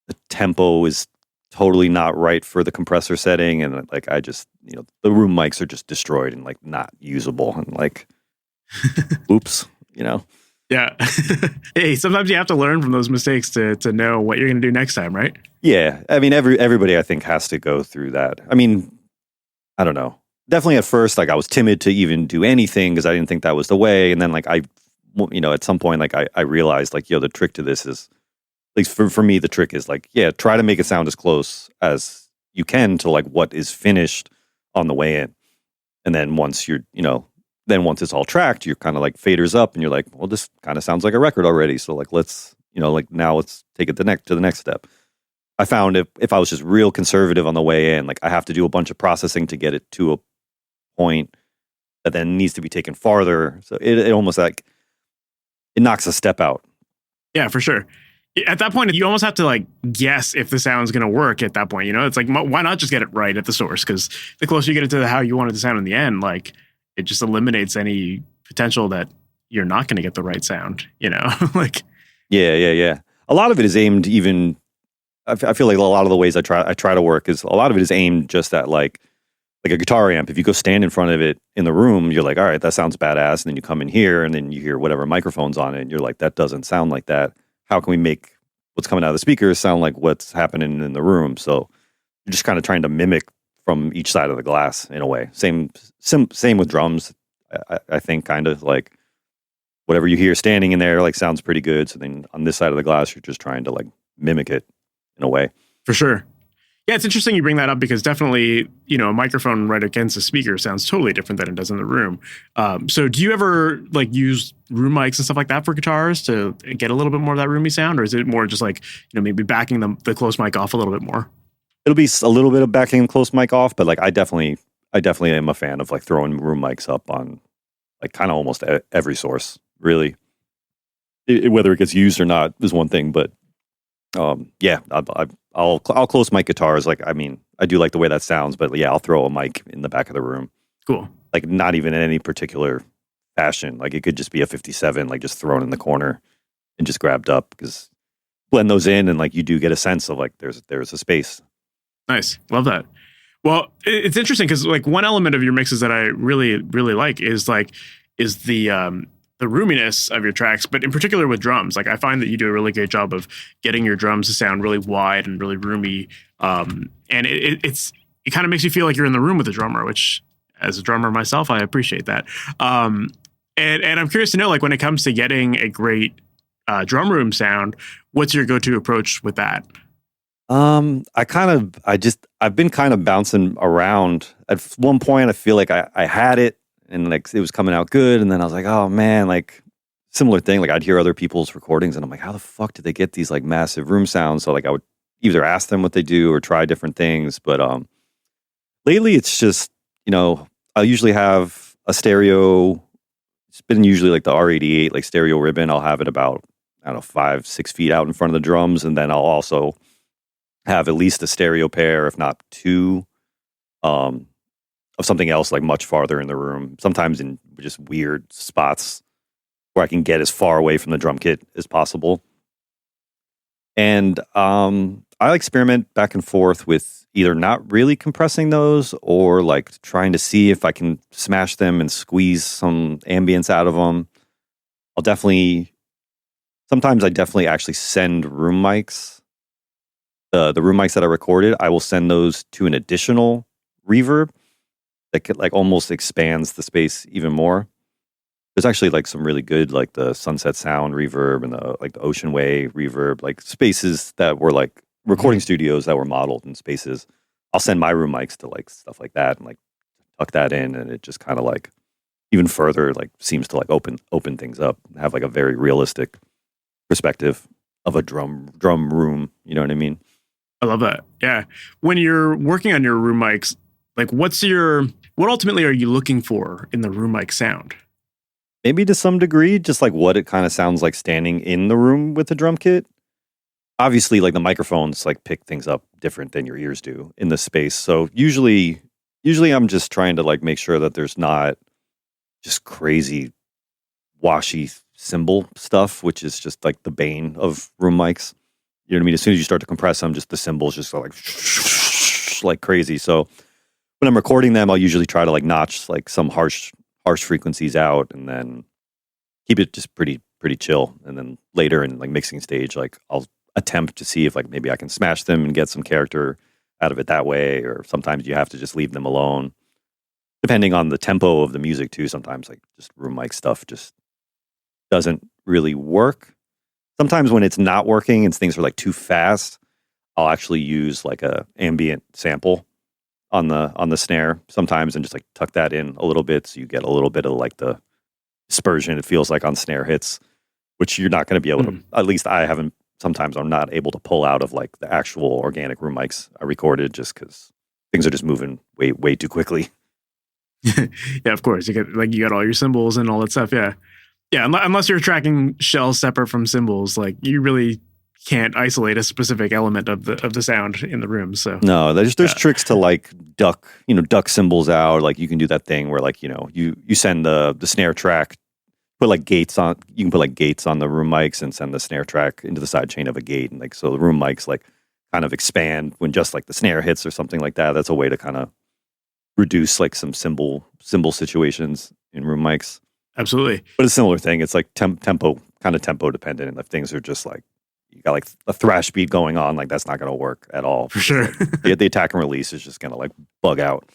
the tempo is totally not right for the compressor setting, and like I just, the room mics are just destroyed and like not usable, and like, oops,
Yeah. Hey, sometimes you have to learn from those mistakes to know what you're going to do next time, right?
Yeah, I mean, everybody I think has to go through that. I mean, I don't know. Definitely at first, like I was timid to even do anything because I didn't think that was the way, and then like at some point, like I realized like, the trick to this is, at least for me, the trick is like, try to make it sound as close as you can to like what is finished on the way in. And then once once it's all tracked, you're kind of like faders up and you're like, well, this kind of sounds like a record already. So like, let's, now let's take it to the next step. I found if I was just real conservative on the way in, like I have to do a bunch of processing to get it to a point that then needs to be taken farther. So it almost like, it knocks a step out.
Yeah, for sure. At that point, you almost have to like guess if the sound's going to work at that point. It's like, why not just get it right at the source? Because the closer you get it to how you want it to sound in the end, like it just eliminates any potential that you're not going to get the right sound, like.
Yeah. A lot of it is aimed even, I feel like a lot of the ways I try to work is a lot of it is aimed just at like a guitar amp. If you go stand in front of it in the room, you're like, all right, that sounds badass. And then you come in here and then you hear whatever microphone's on it. And you're like, that doesn't sound like that. How can we make what's coming out of the speakers sound like what's happening in the room? So you're just kind of trying to mimic from each side of the glass in a way. Same with drums. I think kind of like whatever you hear standing in there like sounds pretty good. So then on this side of the glass, you're just trying to like mimic it in a way.
For sure. Yeah, it's interesting you bring that up because definitely, a microphone right against a speaker sounds totally different than it does in the room. So do you ever like use room mics and stuff like that for guitars to get a little bit more of that roomy sound? Or is it more just like, maybe backing the close mic off a little bit more?
It'll be a little bit of backing the close mic off, but like I definitely am a fan of like throwing room mics up on like kind of almost every source, really. Whether it gets used or not is one thing, but I'll close mic guitars. Like, I mean, I do like the way that sounds, but yeah, I'll throw a mic in the back of the room.
Cool.
Like not even in any particular fashion. Like it could just be a 57, like just thrown in the corner and just grabbed up, because blend those in and like you do get a sense of like there's a space.
Nice. Love that. Well, it's interesting because like one element of your mixes that I really, really like is the roominess of your tracks, but in particular with drums. Like I find that you do a really great job of getting your drums to sound really wide and really roomy. And it kind of makes you feel like you're in the room with the drummer, which as a drummer myself, I appreciate that. And I'm curious to know, like when it comes to getting a great drum room sound, what's your go-to approach with that?
I've been kind of bouncing around. At one point, I feel like I had it and like it was coming out good. And then I was like, oh man, like similar thing. Like I'd hear other people's recordings and I'm like, how the fuck did they get these like massive room sounds? So like I would either ask them what they do or try different things. But lately it's just, I'll usually have a stereo. It's been usually like the R88, like stereo ribbon. I'll have it about, 5-6 feet out in front of the drums. And then I'll also have at least a stereo pair, if not two, of something else like much farther in the room, sometimes in just weird spots where I can get as far away from the drum kit as possible. And I experiment back and forth with either not really compressing those or like trying to see if I can smash them and squeeze some ambience out of them. Sometimes I definitely actually send room mics. The room mics that I recorded, I will send those to an additional reverb that could like almost expands the space even more. There's actually like some really good, like the Sunset Sound reverb and the Ocean Way reverb, like spaces that were like recording studios that were modeled in spaces. I'll send my room mics to like stuff like that and like tuck that in, and it just kind of like even further like seems to like open things up and have like a very realistic perspective of a drum room. You know what I mean?
I love that. Yeah. When you're working on your room mics, like what ultimately are you looking for in the room mic sound?
Maybe to some degree, just like what it kind of sounds like standing in the room with the drum kit. Obviously, like the microphones like pick things up different than your ears do in the space. So usually I'm just trying to like make sure that there's not just crazy washy cymbal stuff, which is just like the bane of room mics. You know what I mean? As soon as you start to compress them, just the cymbals just go like crazy. So when I'm recording them, I'll usually try to like notch like some harsh frequencies out, and then keep it just pretty chill. And then later in like mixing stage, like I'll attempt to see if like maybe I can smash them and get some character out of it that way. Or sometimes you have to just leave them alone, depending on the tempo of the music too. Sometimes like just room mic stuff just doesn't really work. Sometimes when it's not working and things are like too fast, I'll actually use like a ambient sample on the snare sometimes, and just like tuck that in a little bit, so you get a little bit of like the dispersion it feels like on snare hits, which you're not going to be able to. At least I haven't. Sometimes I'm not able to pull out of like the actual organic room mics I recorded, just because things are just moving way too quickly.
Yeah, of course. You got all your cymbals and all that stuff. Yeah. Yeah, unless you're tracking shells separate from cymbals, like you really can't isolate a specific element of the sound in the room. So
no, there's tricks to like duck cymbals out. Like you can do that thing where like, you send the snare track, put like gates on. You can put like gates on the room mics and send the snare track into the side chain of a gate, and like so the room mics like kind of expand when just like the snare hits or something like that. That's a way to kind of reduce like some cymbal situations in room mics.
Absolutely.
But it's a similar thing. It's like tempo dependent. And if things are just like, you got like a thrash beat going on, like that's not going to work at all.
For sure.
Like, the attack and release is just going to like bug out.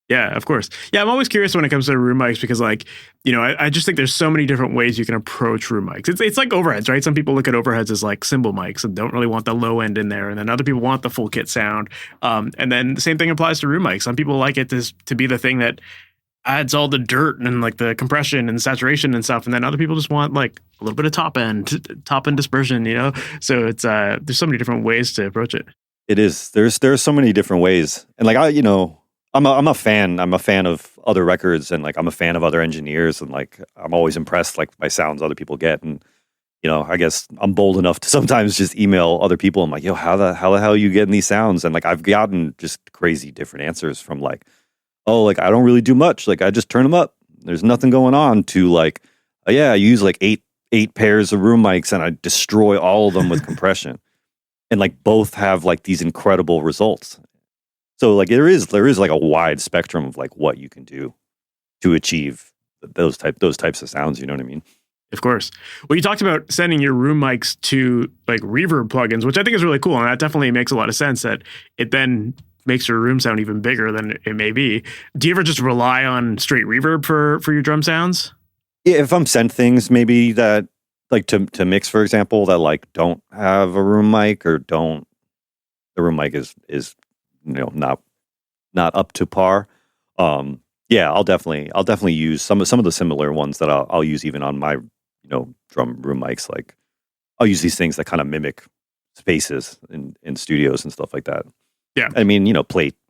Yeah, of course. Yeah, I'm always curious when it comes to room mics because like, I just think there's so many different ways you can approach room mics. It's like overheads, right? Some people look at overheads as like cymbal mics and don't really want the low end in there. And then other people want the full kit sound. And then the same thing applies to room mics. Some people like it to be the thing that adds all the dirt and like the compression and saturation and stuff, and then other people just want like a little bit of top end dispersion, so it's there's so many different ways to approach it.
It is. There's so many different ways, and like I'm a fan of other records, and like I'm a fan of other engineers, and like I'm always impressed like by sounds other people get. And I guess I'm bold enough to sometimes just email other people. I'm like, yo, how the hell are you getting these sounds? And like I've gotten just crazy different answers from like, oh, like I don't really do much. Like I just turn them up. There's nothing going on, to like, oh, yeah, I use like eight pairs of room mics and I destroy all of them with compression. And like both have like these incredible results. So like there is like a wide spectrum of like what you can do to achieve those types of sounds. You know what I mean?
Of course. Well, you talked about sending your room mics to like reverb plugins, which I think is really cool. And that definitely makes a lot of sense that it then makes your room sound even bigger than it may be. Do you ever just rely on straight reverb for your drum sounds?
Yeah, if I'm sent things maybe that like to mix, for example, that like don't have a room mic or the room mic is not up to par. Yeah, I'll definitely use some of the similar ones that I'll use even on my drum room mics. Like I'll use these things that kind of mimic spaces in studios and stuff like that.
Yeah,
I mean,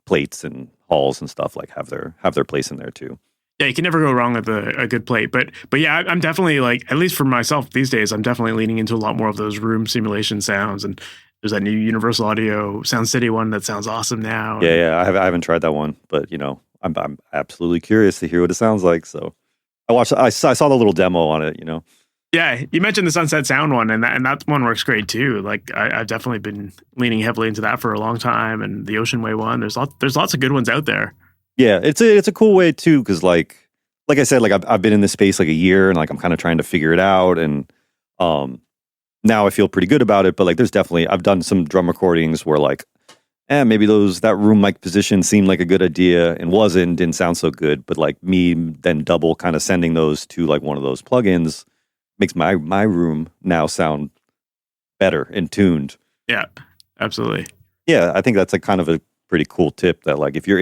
plates and halls and stuff like have their place in there too.
Yeah, you can never go wrong with a good plate. But yeah, I'm definitely like, at least for myself these days, I'm definitely leaning into a lot more of those room simulation sounds. And there's that new Universal Audio Sound City one that sounds awesome now.
Yeah, I haven't tried that one, but I'm absolutely curious to hear what it sounds like. So I saw the little demo on it.
Yeah, you mentioned the Sunset Sound one, and that one works great too. Like I've definitely been leaning heavily into that for a long time, and the Ocean Way one. There's lots of good ones out there.
Yeah, it's a cool way too, because like I said, like I've been in this space like a year, and like I'm kind of trying to figure it out, and now I feel pretty good about it. But like there's definitely, I've done some drum recordings where like, maybe that room mic position seemed like a good idea and didn't sound so good. But like me then double kind of sending those to like one of those plugins makes my room now sound better and tuned.
Yeah, absolutely.
Yeah, I think that's a kind of a pretty cool tip that like if you're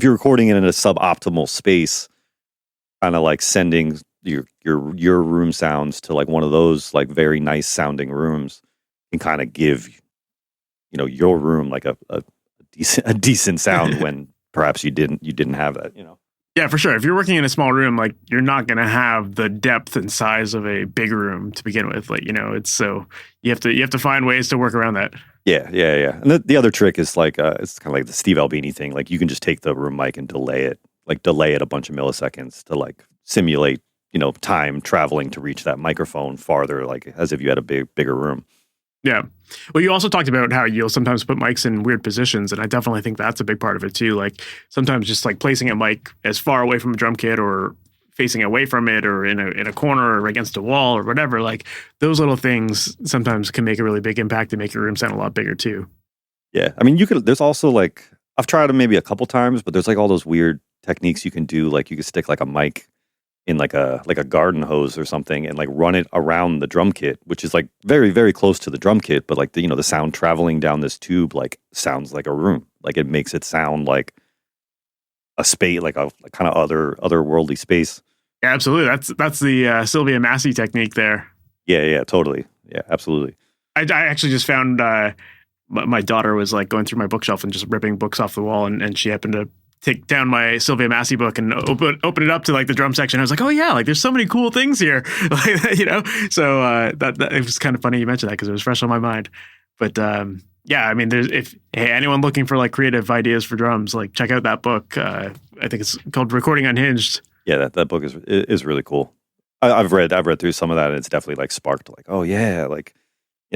recording in a suboptimal space, kind of like sending your room sounds to like one of those like very nice sounding rooms can kind of give your room like a decent sound when perhaps you didn't have that.
Yeah, for sure. If you're working in a small room, like you're not going to have the depth and size of a big room to begin with. Like, it's so you have to find ways to work around that.
Yeah. And the other trick is like, it's kind of like the Steve Albini thing. Like you can just take the room mic and delay it a bunch of milliseconds to like simulate, time traveling to reach that microphone farther, like as if you had a bigger room.
Yeah. Well, you also talked about how you'll sometimes put mics in weird positions, and I definitely think that's a big part of it too. Like sometimes just like placing a mic as far away from a drum kit or facing away from it or in a corner or against a wall or whatever, like those little things sometimes can make a really big impact and make your room sound a lot bigger too.
Yeah. I mean, there's also like, I've tried them maybe a couple times, but there's like all those weird techniques you can do. Like you can stick like a mic in like a garden hose or something and like run it around the drum kit, which is like very, very close to the drum kit. But like the sound traveling down this tube, like sounds like a room. Like it makes it sound like a space, like a kind of otherworldly space.
Yeah, absolutely. That's the Sylvia Massey technique there.
Yeah, totally. Yeah, absolutely.
I actually just found my daughter was like going through my bookshelf and just ripping books off the wall, and she happened to take down my Sylvia Massey book and open it up to like the drum section. I was like, oh yeah, like there's so many cool things here, like, So that it was kind of funny you mentioned that because it was fresh on my mind. But yeah, I mean, if anyone looking for like creative ideas for drums, like check out that book. I think it's called Recording Unhinged.
Yeah, that book is really cool. I've read through some of that, and it's definitely like sparked like, oh yeah, like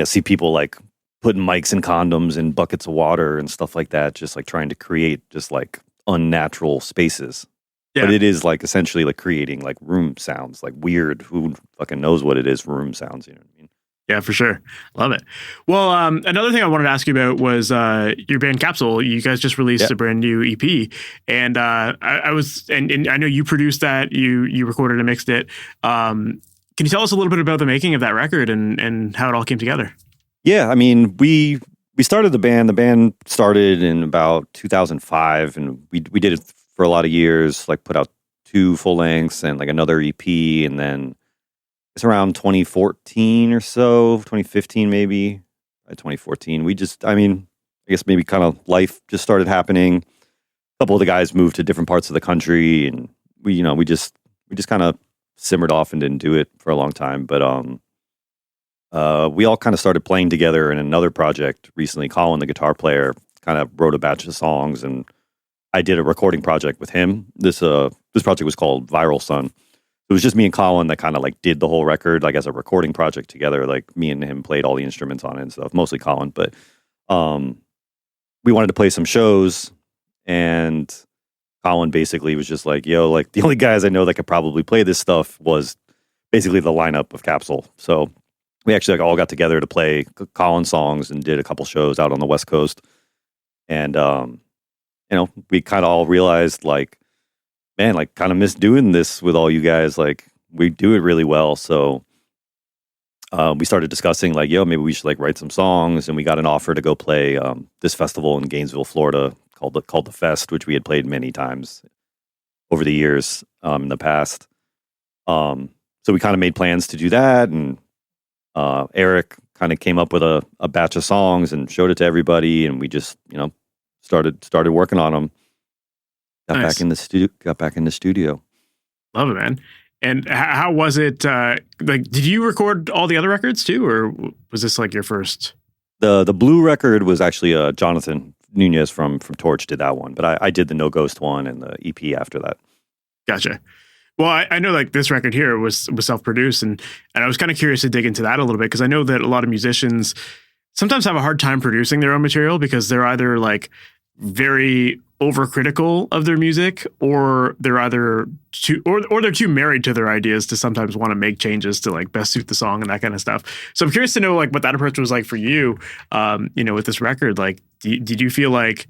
see people like putting mics in condoms and buckets of water and stuff like that, just like trying to create just like unnatural spaces. Yeah. But it is like essentially like creating like room sounds, like weird. Who fucking knows what it is? Room sounds, you know what I mean?
Yeah, for sure. Love it. Well, another thing I wanted to ask you about was your band Capsule. You guys just released a brand new EP, and I was, and I know you produced that. You recorded and mixed it. Can you tell us a little bit about the making of that record and how it all came together?
Yeah, I mean, we started the band. The band started in about 2005, and we did it for a lot of years. Like put out 2 full lengths and like another EP, and then it's around 2014 or so, 2015 maybe, 2014. I guess maybe kind of life just started happening. A couple of the guys moved to different parts of the country, and we just kind of simmered off and didn't do it for a long time. But we all kind of started playing together in another project recently. Colin, the guitar player, kind of wrote a batch of songs, and I did a recording project with him. This project was called Viral Sun. It was just me and Colin that kind of like did the whole record, like as a recording project together. Like me and him played all the instruments on it and stuff, mostly Colin. But we wanted to play some shows, and Colin basically was just like, yo, like the only guys I know that could probably play this stuff was basically the lineup of Capsule. So we actually like all got together to play Colin songs and did a couple shows out on the West Coast. And, we kind of all realized like, man, like kind of miss doing this with all you guys. Like we do it really well. So we started discussing like, yo, maybe we should like write some songs. And we got an offer to go play this festival in Gainesville, Florida called the Fest, which we had played many times over the years in the past. So we kind of made plans to do that. And Eric kind of came up with a batch of songs and showed it to everybody. And we just, started working on them. Got back in the studio.
Love it, man. And how was it? Like, did you record all the other records too, or was this like your first?
The Blue record was actually Jonathan Nunez from Torche did that one, but I did the No Ghost one and the EP after that.
Gotcha. Well, I know like this record here was self-produced, and I was kind of curious to dig into that a little bit because I know that a lot of musicians sometimes have a hard time producing their own material because they're either like very overcritical of their music, or they're either they're too married to their ideas to sometimes want to make changes to like best suit the song and that kind of stuff. So I'm curious to know like what that approach was like for you, with this record. Like, did you feel like,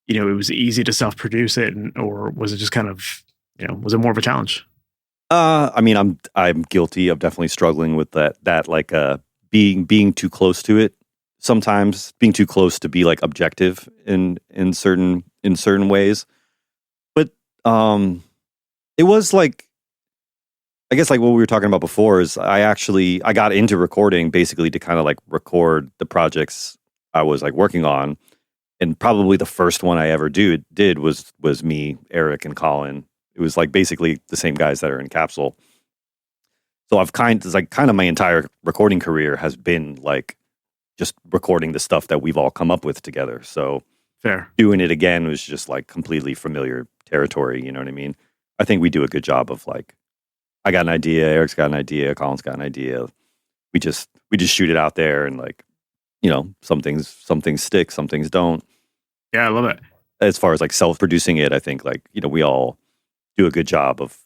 it was easy to self-produce it, or was it just kind of, was it more of a challenge?
I mean, I'm guilty of definitely struggling with that like being too close to it. Sometimes being too close to be like objective in certain ways, but it was like, I guess like what we were talking about before is I got into recording basically to kind of like record the projects I was like working on, and probably the first one I ever did was me, Eric, and Colin. It was like basically the same guys that are in Capsule. So I've kind of my entire recording career has been like just recording the stuff that we've all come up with together. So
fair. Doing
it again was just like completely familiar territory. You know what I mean? I think we do a good job of like, I got an idea, Eric's got an idea, Colin's got an idea. we just shoot it out there, and like, you know, some things stick, some things don't.
Yeah, I love it.
As far as like self-producing it, I think like, you know, we all do a good job of,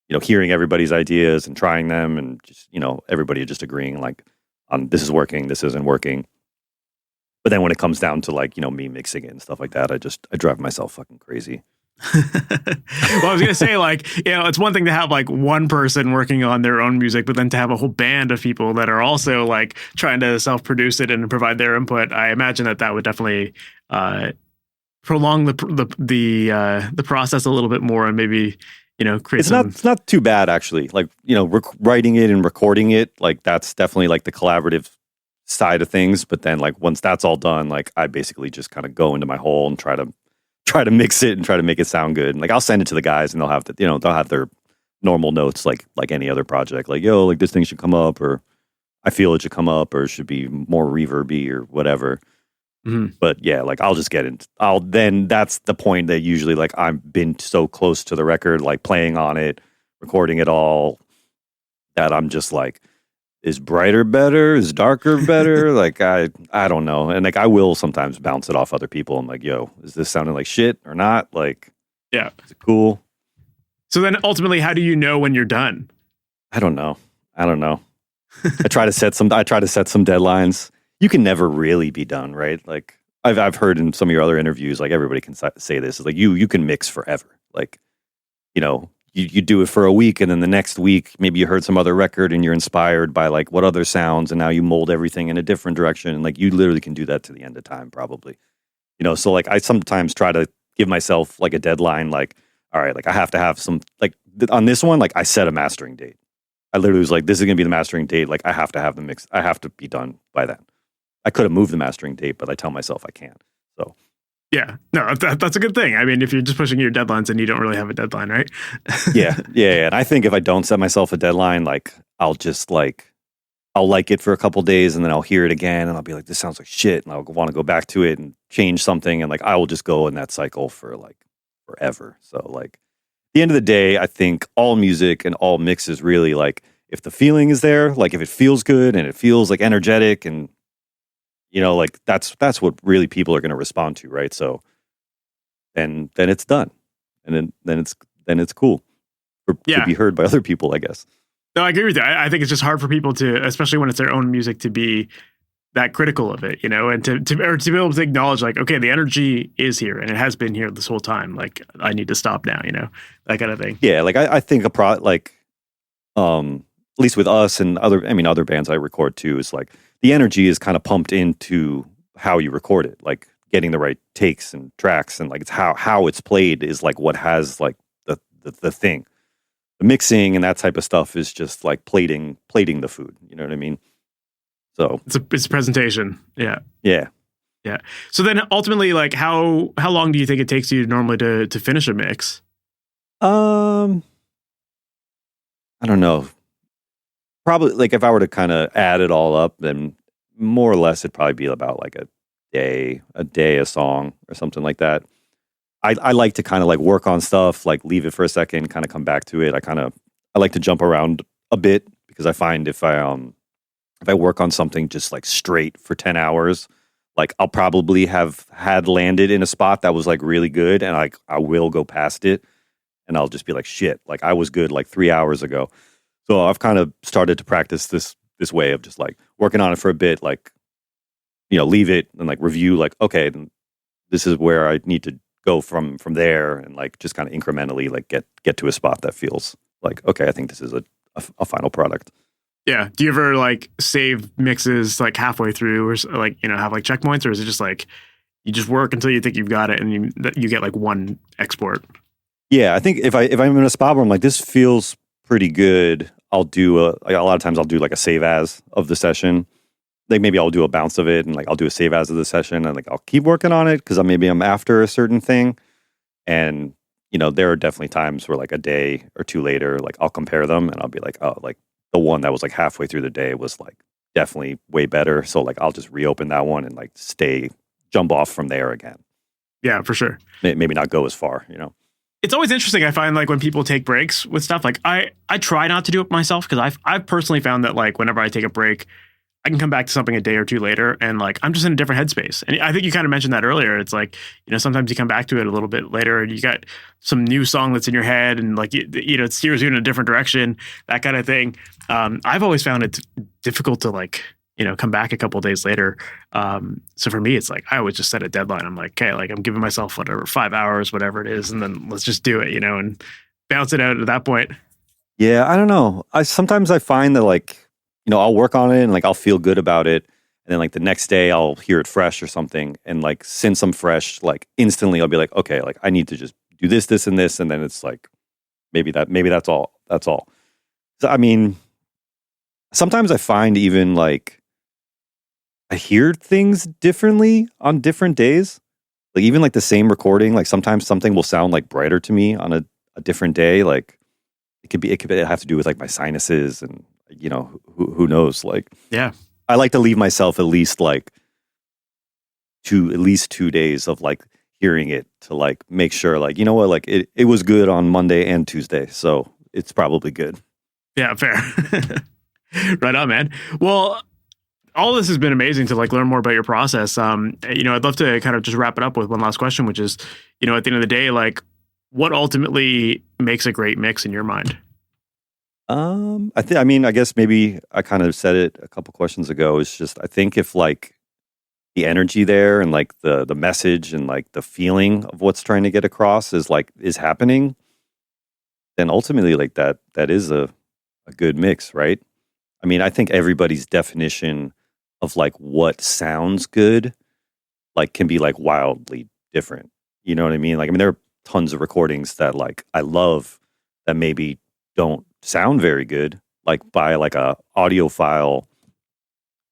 you know, hearing everybody's ideas and trying them, and just, you know, everybody just agreeing like on this is working, this isn't working. But then when it comes down to like, you know, me mixing it and stuff like that, I drive myself fucking crazy.
Well, I was gonna say, like, you know, it's one thing to have like one person working on their own music, but then to have a whole band of people that are also like trying to self-produce it and provide their input, I imagine that would definitely prolong the process a little bit more, and maybe, you know, create
it's not too bad actually. Like, you know, writing it and recording it, like that's definitely like the collaborative side of things. But then like once that's all done, like I basically just kind of go into my hole and try to mix it and try to make it sound good. And like I'll send it to the guys, and they'll have to, you know, they'll have their normal notes like any other project, like, yo, like this thing should come up, or I feel it should come up, or it should be more reverby or whatever. Mm-hmm. But yeah, like I'll just get it. Then that's the point that usually like I've been so close to the record, like playing on it, recording it all, that I'm just like, is brighter better? Is darker better? Like I don't know. And like I will sometimes bounce it off other people. I'm like, yo, is this sounding like shit or not? Like,
yeah,
is it cool?
So then ultimately, how do you know when you're done?
I don't know. I try to set some deadlines. You can never really be done, right? Like I've heard in some of your other interviews, like everybody can say this, is like you can mix forever. Like, you know, you do it for a week, and then the next week maybe you heard some other record and you're inspired by like what other sounds, and now you mold everything in a different direction, and like you literally can do that to the end of time probably, you know. So like I sometimes try to give myself like a deadline, like, all right, like I have to have some, like on this one, like I set a mastering date. I literally was like, this is gonna be the mastering date, like I have to have the mix, I have to be done by then. I could have moved the mastering date, but I tell myself I can't. So
yeah, no, that's a good thing. I mean, if you're just pushing your deadlines, then you don't really have a deadline, right?
yeah. And I think if I don't set myself a deadline, like I'll like it for a couple days, and then I'll hear it again, and I'll be like, this sounds like shit, and I'll want to go back to it and change something, and like I will just go in that cycle for like forever. So like at the end of the day, I think all music and all mixes really, like if the feeling is there, like if it feels good and it feels like energetic, and you know, like that's what really people are going to respond to, right? So, and then it's done, and then it's cool to be heard by other people, I guess.
No, I agree with you. I think it's just hard for people to, especially when it's their own music, to be that critical of it, you know, and to be able to acknowledge like, okay, the energy is here and it has been here this whole time. Like I need to stop now, you know, that kind of thing.
Yeah, like I think at least with us and other bands I record too, is like the energy is kind of pumped into how you record it, like getting the right takes and tracks, and like it's how it's played is like what has like the thing. The mixing and that type of stuff is just like plating the food. You know what I mean? So
it's a presentation. Yeah.
Yeah.
So then ultimately, like how long do you think it takes you normally to finish a mix?
I don't know. Probably like if I were to kind of add it all up, then more or less it'd probably be about like a day a song or something like that. I like to kind of like work on stuff, like leave it for a second, kind of come back to it. I like to jump around a bit, because I find if I work on something just like straight for 10 hours, like I'll probably have had landed in a spot that was like really good, and like I will go past it, and I'll just be like, shit, like I was good like 3 hours ago. So I've kind of started to practice this way of just like working on it for a bit, like, you know, leave it and like review, like, okay, this is where I need to go from there, and like just kind of incrementally like get to a spot that feels like, okay, I think this is a final product.
Yeah. Do you ever like save mixes like halfway through, or like, you know, have like checkpoints, or is it just like you just work until you think you've got it and you get like one export? Yeah,
I think if I'm in a spot where I'm like, this feels pretty good, I'll do a lot of times I'll do like a save as of the session. Like maybe I'll do a bounce of it, and like I'll do a save as of the session, and like I'll keep working on it because I'm after a certain thing. And you know, there are definitely times where like a day or two later, like I'll compare them, and I'll be like, oh, like the one that was like halfway through the day was like definitely way better. So like I'll just reopen that one and like jump off from there again.
Yeah, for sure.
Maybe not go as far, you know.
It's always interesting. I find like when people take breaks with stuff, like I try not to do it myself because I've personally found that like whenever I take a break, I can come back to something a day or two later and like I'm just in a different headspace. And I think you kind of mentioned that earlier. It's like, sometimes you come back to it a little bit later and you got some new song that's in your head and like, it steers you in a different direction, that kind of thing. I've always found it difficult to like, come back a couple of days later. So for me, it's like, I always just set a deadline. I'm like, okay, like I'm giving myself whatever, 5 hours, whatever it is. And then let's just do it, and bounce it out at that point.
Yeah, I don't know. Sometimes I find that like, I'll work on it and like I'll feel good about it. And then like the next day I'll hear it fresh or something. And like since I'm fresh, like instantly I'll be like, okay, like I need to just do this, this, and this. And then it's like maybe that's all. That's all. So I mean, sometimes I find even like I hear things differently on different days. Like even like the same recording, like sometimes something will sound like brighter to me on a different day. Like it could have to do with like my sinuses and who knows? Like,
yeah,
I like to leave myself at least 2 days of like hearing it to like make sure like, like it was good on Monday and Tuesday. So it's probably good.
Yeah, fair. Right on, man. Well, all this has been amazing to like learn more about your process. I'd love to kind of just wrap it up with one last question, which is, at the end of the day, like what ultimately makes a great mix in your mind?
I guess maybe I kind of said it a couple questions ago. It's just, I think if like the energy there and like the message and like the feeling of what's trying to get across is happening, then ultimately like that is a good mix, right? I mean, I think everybody's definition of like what sounds good, like can be like wildly different. You know what I mean? Like, I mean, there are tons of recordings that like I love that maybe don't sound very good, like by like a audiophile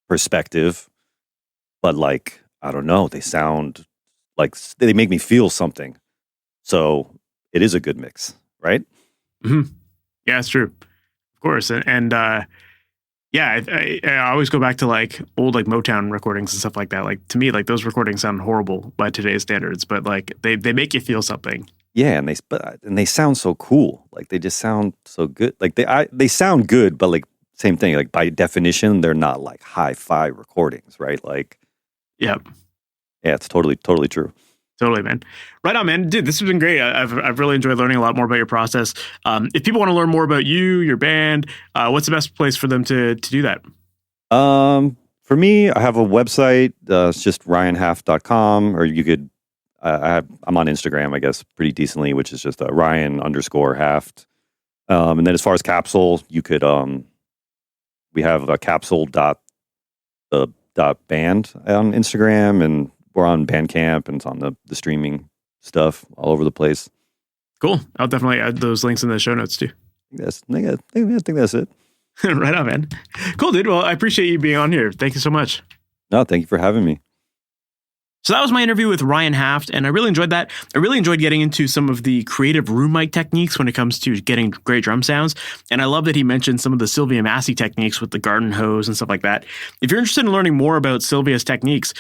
perspective, but like, I don't know, they sound like they make me feel something. So it is a good mix, right?
Mm-hmm. Yeah, it's true. Of course. And yeah, I always go back to like old like Motown recordings and stuff like that. Like to me, like those recordings sound horrible by today's standards, but like they make you feel something.
Yeah, and they sound so cool. Like they just sound so good. Like they sound good, but like same thing. Like by definition, they're not like hi-fi recordings, right? Like,
yeah,
it's totally true.
Totally, man. Right on, man. Dude, this has been great. I've really enjoyed learning a lot more about your process. If people want to learn more about you, your band, what's the best place for them to do that?
For me, I have a website. It's just ryanhaft.com, or you could. I'm on Instagram, I guess, pretty decently, which is just Ryan_Haft. And then as far as Capsule, you could. We have a capsule.band on Instagram, and we're on Bandcamp, and it's on the streaming stuff all over the place.
Cool. I'll definitely add those links in the show notes too.
I think that's it.
Right on, man. Cool, dude. Well, I appreciate you being on here. Thank you so much.
No, thank you for having me.
So that was my interview with Ryan Haft, and I really enjoyed that. I really enjoyed getting into some of the creative room mic techniques when it comes to getting great drum sounds. And I love that he mentioned some of the Sylvia Massey techniques with the garden hose and stuff like that. If you're interested in learning more about Sylvia's techniques,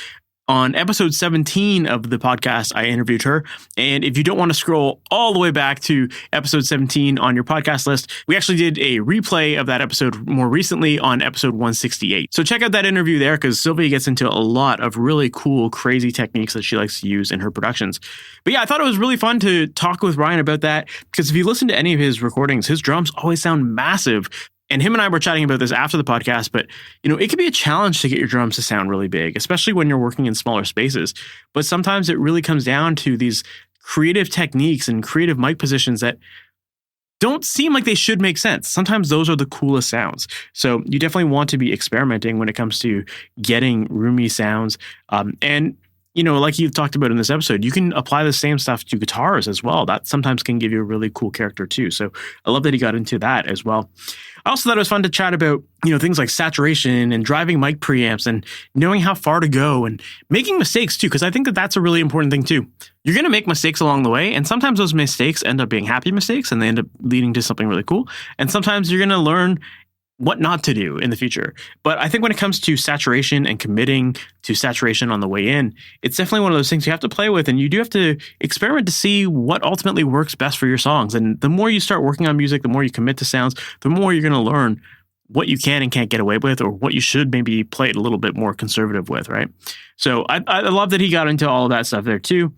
on episode 17 of the podcast, I interviewed her. And if you don't want to scroll all the way back to episode 17 on your podcast list, we actually did a replay of that episode more recently on episode 168. So check out that interview there because Sylvia gets into a lot of really cool, crazy techniques that she likes to use in her productions. But yeah, I thought it was really fun to talk with Ryan about that because if you listen to any of his recordings, his drums always sound massive. And him and I were chatting about this after the podcast, but it can be a challenge to get your drums to sound really big, especially when you're working in smaller spaces. But sometimes it really comes down to these creative techniques and creative mic positions that don't seem like they should make sense. Sometimes those are the coolest sounds. So you definitely want to be experimenting when it comes to getting roomy sounds. And like you've talked about in this episode, you can apply the same stuff to guitars as well. That sometimes can give you a really cool character too. So I love that he got into that as well. I also thought it was fun to chat about, things like saturation and driving mic preamps and knowing how far to go and making mistakes too, because I think that that's a really important thing too. You're going to make mistakes along the way, and sometimes those mistakes end up being happy mistakes and they end up leading to something really cool. And sometimes you're going to learn what not to do in the future. But I think when it comes to saturation and committing to saturation on the way in, it's definitely one of those things you have to play with, and you do have to experiment to see what ultimately works best for your songs. And the more you start working on music, the more you commit to sounds, the more you're going to learn what you can and can't get away with, or what you should maybe play it a little bit more conservative with, right? So I love that he got into all of that stuff there too.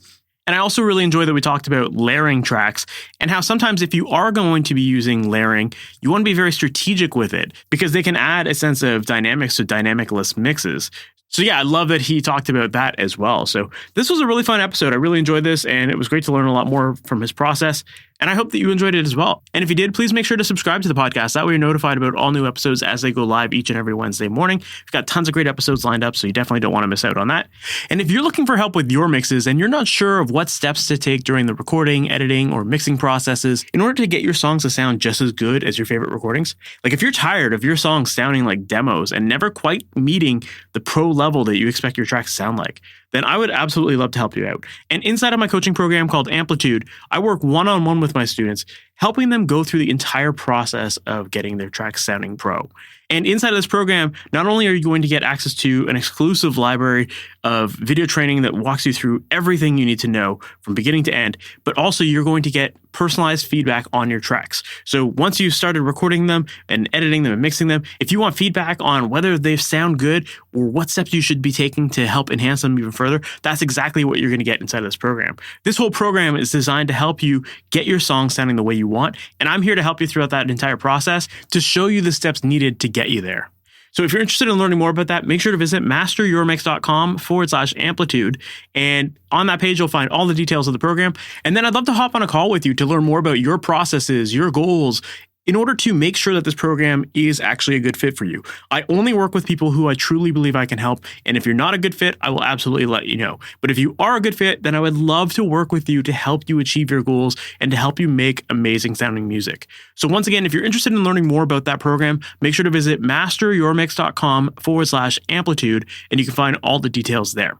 And I also really enjoy that we talked about layering tracks and how sometimes if you are going to be using layering, you want to be very strategic with it because they can add a sense of dynamics to dynamic-less mixes. So yeah, I love that he talked about that as well. So this was a really fun episode. I really enjoyed this, and it was great to learn a lot more from his process. And I hope that you enjoyed it as well. And if you did, please make sure to subscribe to the podcast. That way you're notified about all new episodes as they go live each and every Wednesday morning. We've got tons of great episodes lined up, so you definitely don't want to miss out on that. And if you're looking for help with your mixes and you're not sure of what steps to take during the recording, editing, or mixing processes in order to get your songs to sound just as good as your favorite recordings, like if you're tired of your songs sounding like demos and never quite meeting the pro level that you expect your tracks to sound like, then I would absolutely love to help you out. And inside of my coaching program called Amplitude, I work one-on-one with my students, helping them go through the entire process of getting their tracks sounding pro. And inside of this program, not only are you going to get access to an exclusive library of video training that walks you through everything you need to know from beginning to end, but also you're going to get personalized feedback on your tracks. So once you've started recording them and editing them and mixing them, if you want feedback on whether they sound good or what steps you should be taking to help enhance them even further, that's exactly what you're going to get inside of this program. This whole program is designed to help you get your song sounding the way you want, and I'm here to help you throughout that entire process to show you the steps needed to get you there. So if you're interested in learning more about that, make sure to visit MasterYourMix.com/amplitude. And on that page, you'll find all the details of the program. And then I'd love to hop on a call with you to learn more about your processes, your goals, in order to make sure that this program is actually a good fit for you. I only work with people who I truly believe I can help. And if you're not a good fit, I will absolutely let you know. But if you are a good fit, then I would love to work with you to help you achieve your goals and to help you make amazing sounding music. So once again, if you're interested in learning more about that program, make sure to visit MasterYourMix.com/amplitude, and you can find all the details there.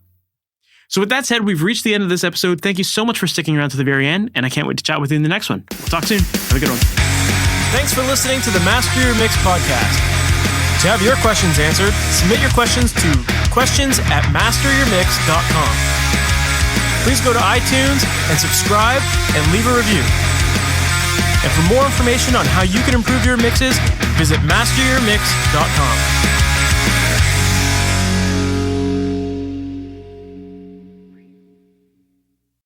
So with that said, we've reached the end of this episode. Thank you so much for sticking around to the very end, and I can't wait to chat with you in the next one. We'll talk soon. Have a good one. Thanks for listening to the Master Your Mix podcast. To have your questions answered, submit your questions to questions@masteryourmix.com. Please go to iTunes and subscribe and leave a review. And for more information on how you can improve your mixes, visit MasterYourMix.com.